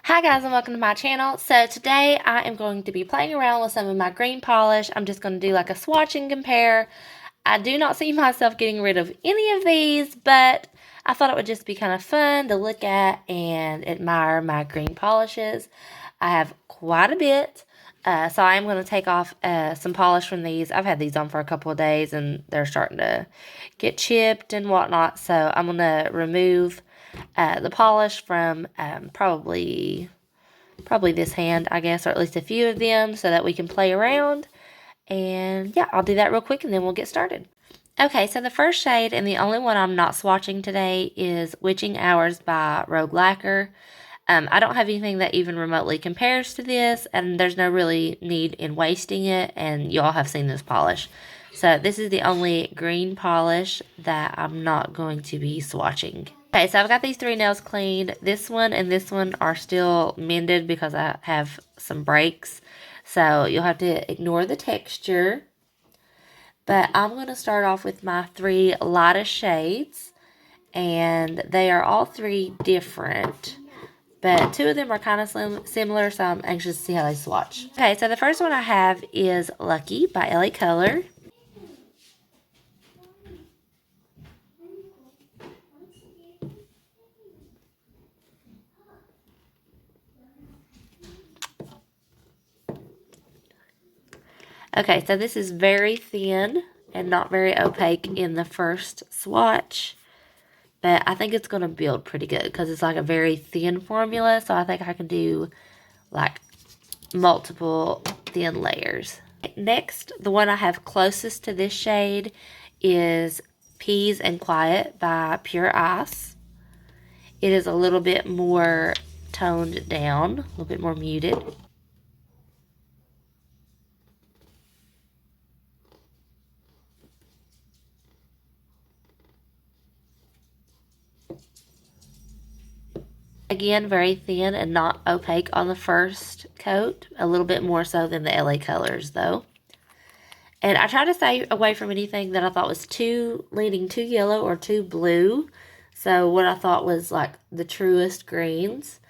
Hi guys and welcome to my channel. So today I am going to be playing around with some of my green polish. I'm just going to do like a swatch and compare. I do not see myself getting rid of any of these, but I thought it would just be kind of fun to look at and admire my green polishes. I have quite a bit, so I am going to take off some polish from these. I've had these on for a couple of days and they're starting to get chipped and whatnot, so I'm going to remove the polish from probably this hand, I guess, or at least a few of them so that we can play around. And yeah, I'll do that real quick and then we'll get started. Okay, so the first shade and the only one I'm not swatching today is Witching Hours by Rogue Lacquer. I don't have anything that even remotely compares to this, and there's no really need in wasting it, and y'all have seen this polish. So this is the only green polish that I'm not going to be swatching. Okay, so I've got these three nails cleaned. This one and this one are still mended because I have some breaks. So you'll have to ignore the texture. But I'm going to start off with my three lightest shades. And they are all three different. But two of them are kind of similar, so I'm anxious to see how they swatch. Okay, so the first one I have is Lucky by LA Color. Okay, so this is very thin and not very opaque in the first swatch. But I think it's going to build pretty good because it's like a very thin formula. So I think I can do like multiple thin layers. Next, the one I have closest to this shade is Peas and Quiet by Pure Ice. It is a little bit more toned down, a little bit more muted. Again, very thin and not opaque on the first coat. A little bit more so than the LA Colors, though. And I try to stay away from anything that I thought was leaning too yellow or too blue. So what I thought was like the truest greens.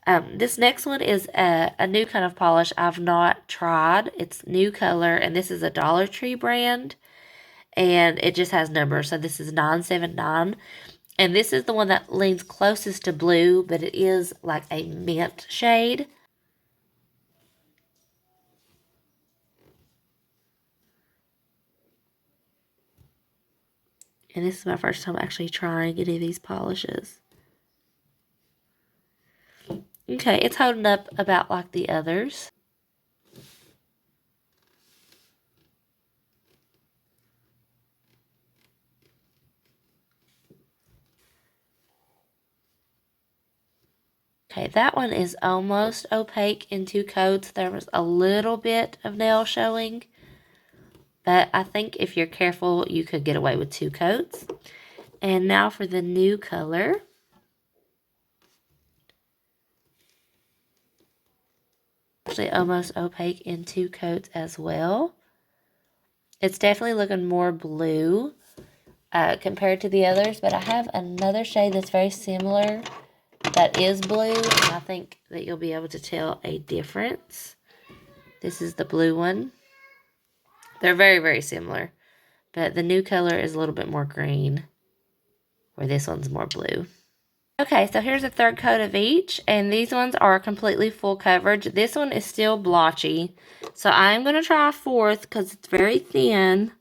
This next one is a new kind of polish I've not tried. It's New Color, and this is a Dollar Tree brand. And it just has numbers. So this is 979. And this is the one that leans closest to blue, but it is like a mint shade. And this is my first time actually trying any of these polishes. Okay, it's holding up about like the others. Okay, that one is almost opaque in two coats. There was a little bit of nail showing. But I think if you're careful, you could get away with two coats. And now for the New Color. Actually almost opaque in two coats as well. It's definitely looking more blue compared to the others. But I have another shade that's very similar that is blue. And I think that you'll be able to tell a difference. This is the blue one. They're very, very similar. But the New Color is a little bit more green, where this one's more blue. Okay, so here's a third coat of each, and these ones are completely full coverage. This one is still blotchy, so I'm going to try a fourth because it's very thin.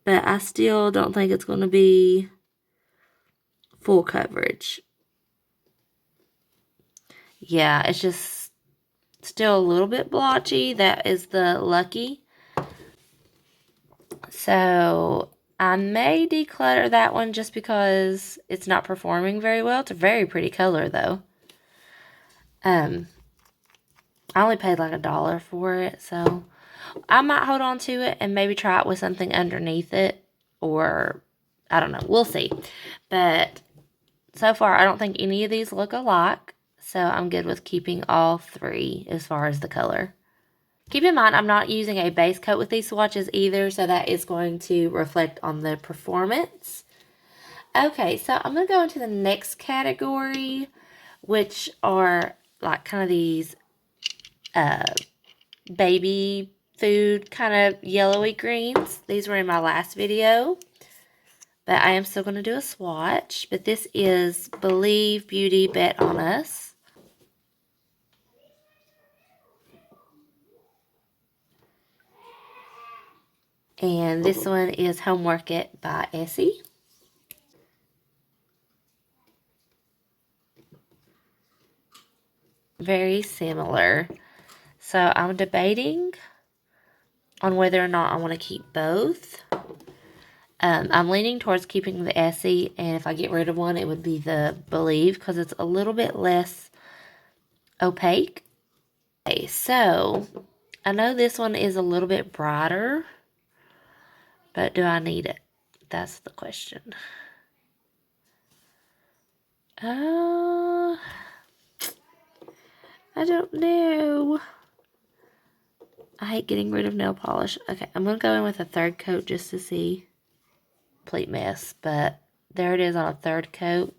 But I still don't think it's going to be full coverage. Yeah, it's just still a little bit blotchy. That is the Lucky. So I may declutter that one just because it's not performing very well. It's a very pretty color, though. I only paid like $1 for it, so I might hold on to it and maybe try it with something underneath it, or I don't know. We'll see. But so far, I don't think any of these look alike, so I'm good with keeping all three as far as the color. Keep in mind, I'm not using a base coat with these swatches either, so that is going to reflect on the performance. Okay, so I'm going to go into the next category, which are like kind of these baby food kind of yellowy greens. These were in my last video, but I am still going to do a swatch. But this is Believe Beauty Bet on Us. And this one is Homework It by Essie. Very similar. So I'm debating on whether or not I want to keep both. I'm leaning towards keeping the Essie, and if I get rid of one, it would be the Believe because it's a little bit less opaque. Okay, so I know this one is a little bit brighter, but do I need it? That's the question. I don't know. I hate getting rid of nail polish. Okay, I'm going to go in with a third coat just to see. Complete mess, but there it is on a third coat.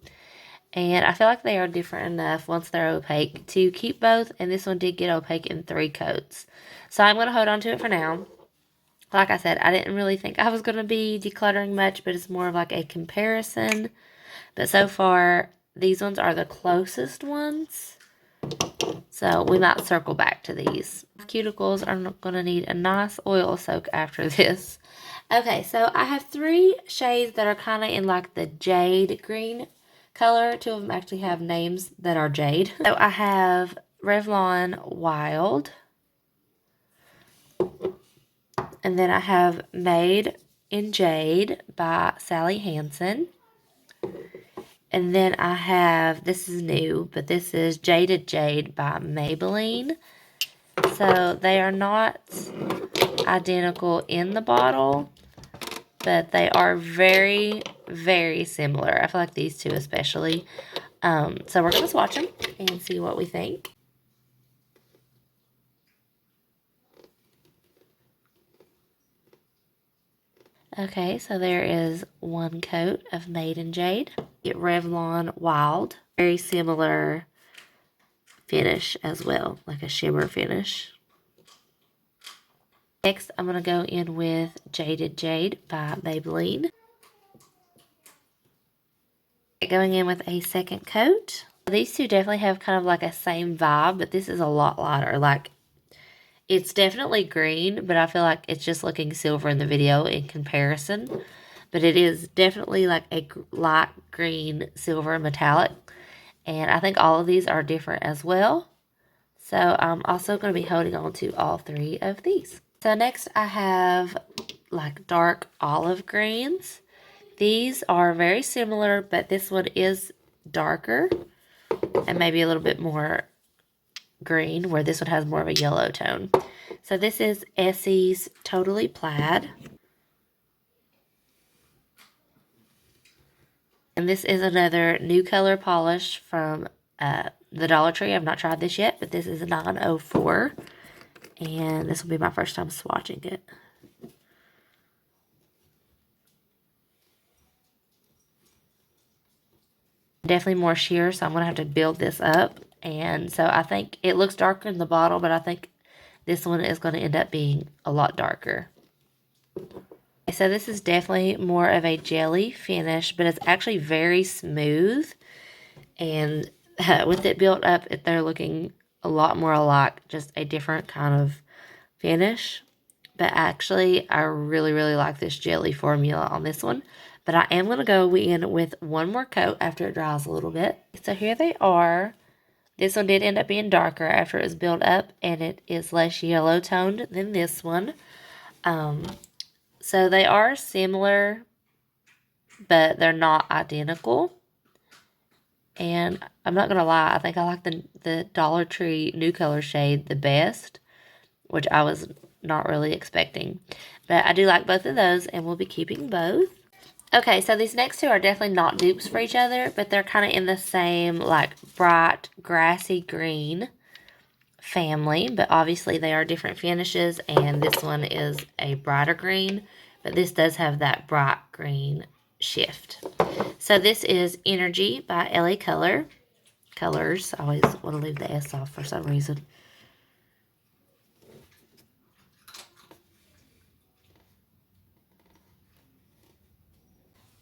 And I feel like they are different enough once they're opaque to keep both. And this one did get opaque in 3 coats. So I'm going to hold on to it for now. Like I said, I didn't really think I was going to be decluttering much, but it's more of like a comparison. But so far, these ones are the closest ones. So we might circle back to these. Cuticles are going to need a nice oil soak after this. Okay, so I have 3 shades that are kind of in like the jade green color. 2 of them actually have names that are jade. So I have Revlon Wild. And then I have Made in Jade by Sally Hansen. And then I have, this is new, but this is Jaded Jade by Maybelline. So they are not identical in the bottle, but they are very, very similar. I feel like these 2 especially. So we're going to swatch them and see what we think. Okay, so there is 1 coat of Made in Jade. Get Revlon Wild. Very similar finish as well, like a shimmer finish. Next, I'm going to go in with Jaded Jade by Maybelline. Going in with a second coat. These 2 definitely have kind of like a same vibe, but this is a lot lighter. Like, it's definitely green, but I feel like it's just looking silver in the video in comparison. But it is definitely like a light green, silver, metallic. And I think all of these are different as well. So I'm also going to be holding on to all 3 of these. So next I have like dark olive greens. These are very similar, but this one is darker and maybe a little bit more green, where this one has more of a yellow tone. So this is Essie's Totally Plaid. And this is another new color polish from the Dollar Tree. I've not tried this yet, but this is a 904. And this will be my first time swatching it. Definitely more sheer, so I'm going to have to build this up. And so I think it looks darker in the bottle, but I think this one is going to end up being a lot darker. So this is definitely more of a jelly finish, but it's actually very smooth. And with it built up, they're looking a lot more alike, just a different kind of finish. But actually, I really, really like this jelly formula on this one. But I am going to go in with 1 more coat after it dries a little bit. So here they are. This one did end up being darker after it was built up, and it is less yellow toned than this one. So they are similar, but they're not identical. And I'm not going to lie, I think I like the Dollar Tree New Color shade the best, which I was not really expecting. But I do like both of those, and we'll be keeping both. Okay, so these next 2 are definitely not dupes for each other, but they're kind of in the same, like, bright, grassy green family. But obviously they are different finishes, and this one is a brighter green, but this does have that bright green shift. So this is Energy by LA Color. colors. I always want to leave the S off for some reason.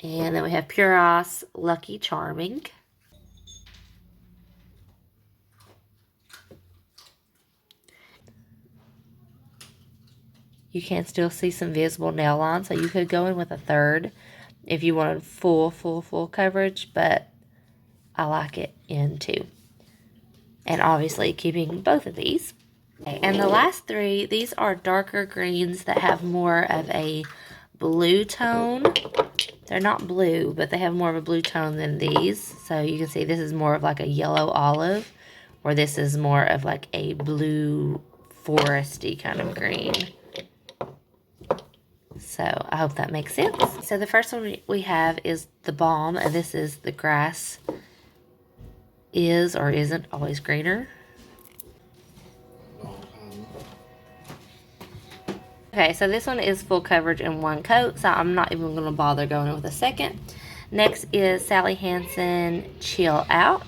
And then we have Puros Lucky Charming. You can still see some visible nail lines, so you could go in with a third if you wanted full coverage, but I like it in 2. And obviously keeping both of these. And the last 3, these are darker greens that have more of a blue tone. They're not blue, but they have more of a blue tone than these. So you can see this is more of like a yellow olive, or this is more of like a blue foresty kind of green. So I hope that makes sense. So the first one we have is the Balm, and this is the grass is or isn't always greener. Okay, so this one is full coverage in 1 coat, so I'm not even going to bother going in with a second. Next is Sally Hansen Chill Out.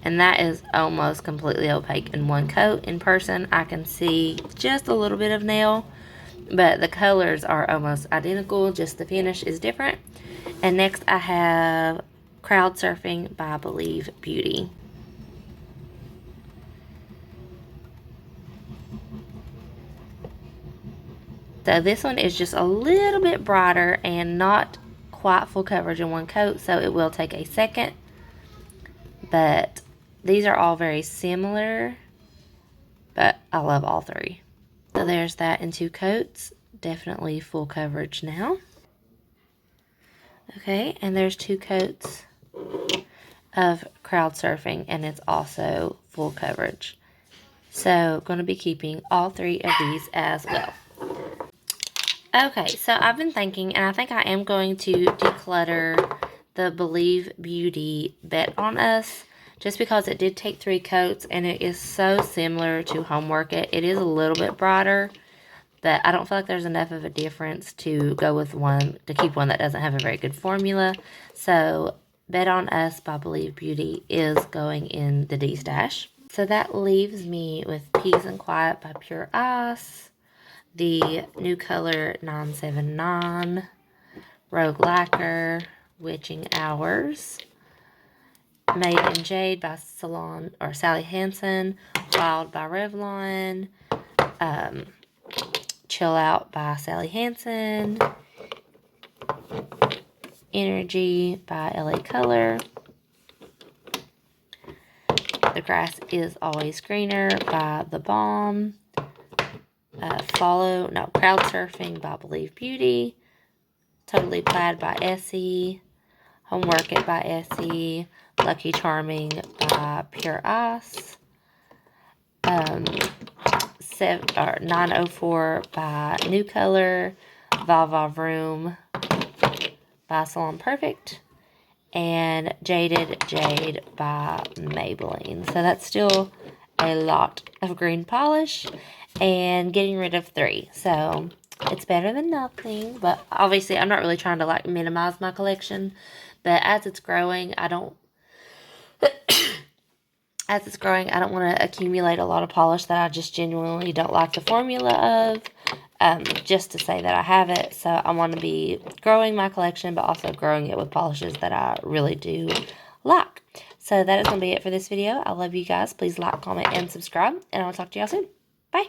And that is almost completely opaque in 1 coat. In person, I can see just a little bit of nail, but the colors are almost identical, just the finish is different. And next I have Crowd Surfing by Believe Beauty. So this one is just a little bit brighter and not quite full coverage in 1 coat, so it will take a second. But these are all very similar, but I love all 3. So there's that in 2 coats. Definitely full coverage now. Okay, and there's 2 coats of Crowd Surfing, and it's also full coverage. So going to be keeping all 3 of these as well. Okay, so I've been thinking, and I think I am going to declutter the Believe Beauty Bet on Us, just because it did take 3 coats, and it is so similar to Homework It. It is a little bit brighter, but I don't feel like there's enough of a difference to go with one, to keep one that doesn't have a very good formula. So Bet on Us by Believe Beauty is going in the D stash. So that leaves me with Peace and Quiet by Pure Ice, the new color 979, Rogue Lacquer, Witching Hours, Made in Jade by Sally Hansen, Wild by Revlon, Chill Out by Sally Hansen, Energy by LA Color, The Grass is Always Greener by The Balm, Crowd Surfing by Believe Beauty, Totally Plaid by Essie, Homework It by Essie, Lucky Charming by Pure Ice, 904 by New Color, Va Room by Salon Perfect, and Jaded Jade by Maybelline. So that's still a lot of green polish and getting rid of 3. So it's better than nothing, but obviously I'm not really trying to like minimize my collection, but as it's growing, I don't want to accumulate a lot of polish that I just genuinely don't like the formula of, just to say that I have it. So I want to be growing my collection, but also growing it with polishes that I really do like. So that is going to be it for this video. I love you guys. Please like, comment, and subscribe, and I'll talk to y'all soon. Bye.